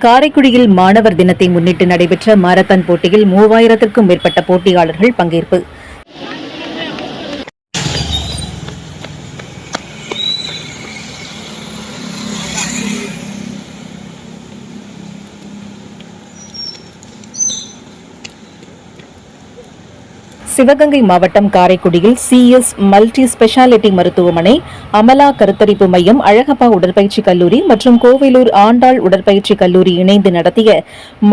காரைக்குடியில் மாணவர் தினத்தை முன்னிட்டு நடைபெற்ற மாரத்தான் போட்டியில் 3000க்கும் மேற்பட்ட போட்டியாளர்கள் பங்கேற்பு. சிவகங்கை மாவட்டம் காரைக்குடியில் CS மல்டி ஸ்பெஷாலிட்டி மருத்துவமனை, அமலா கருத்தரிப்பு மையம், அழகப்பா உடற்பயிற்சி கல்லூரி மற்றும் கோவிலூர் ஆண்டாள் உடற்பயிற்சி கல்லூரி இணைந்து நடத்திய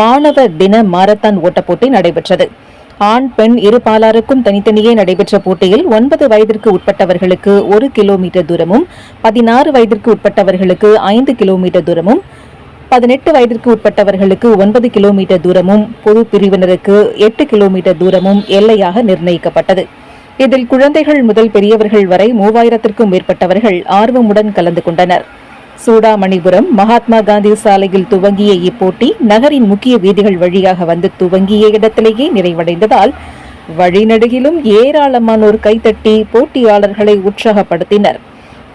மாணவர் தின மாரத்தான் ஓட்டப்போட்டி நடைபெற்றது. ஆண், பெண் இரு பாலாருக்கும் தனித்தனியே நடைபெற்ற போட்டியில் 9 வயதிற்கு உட்பட்டவர்களுக்கு 1 கிலோமீட்டர் தூரமும், 16 வயதிற்கு உட்பட்டவர்களுக்கு 5 கிலோமீட்டர் தூரமும், 18 வயதிற்கு உட்பட்டவர்களுக்கு 9 கிலோமீட்டர் தூரமும், பொது பிரிவினருக்கு 8 கிலோமீட்டர் தூரமும் எல்லையாக நிர்ணயிக்கப்பட்டது. இதில் குழந்தைகள் முதல் பெரியவர்கள் வரை 3000க்கும் மேற்பட்டவர்கள் ஆர்வமுடன் கலந்து கொண்டனர். சூடாமணிபுரம் மகாத்மா காந்தி சாலையில் துவங்கிய இப்போட்டி நகரின் முக்கிய வீதிகள் வழியாக வந்து துவங்கிய இடத்திலேயே நிறைவடைந்ததால் வழிநடுகிலும் ஏராளமானோர் கைத்தட்டி போட்டியாளர்களை உற்சாகப்படுத்தினர்.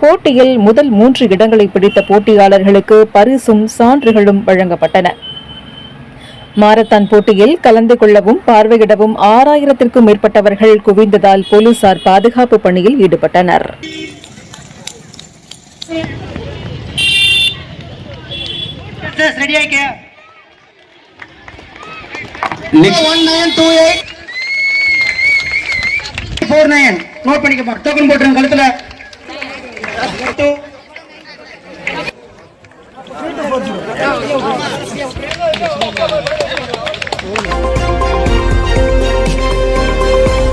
போட்டியில் முதல் 3 இடங்களை பிடித்த போட்டியாளர்களுக்கு பரிசும் சான்றுகளும் வழங்கப்பட்டன. மாரத்தான் போட்டியில் கலந்து கொள்ளவும் பார்வையிடவும் 6000க்கும் மேற்பட்டவர்கள் குவிந்ததால் போலீசார் பாதுகாப்பு பணியில் ஈடுபட்டனர். நோட் பண்ணிக்கப்பா, டோக்கன் போட்டுருங்க கழுத்துல. Thank you.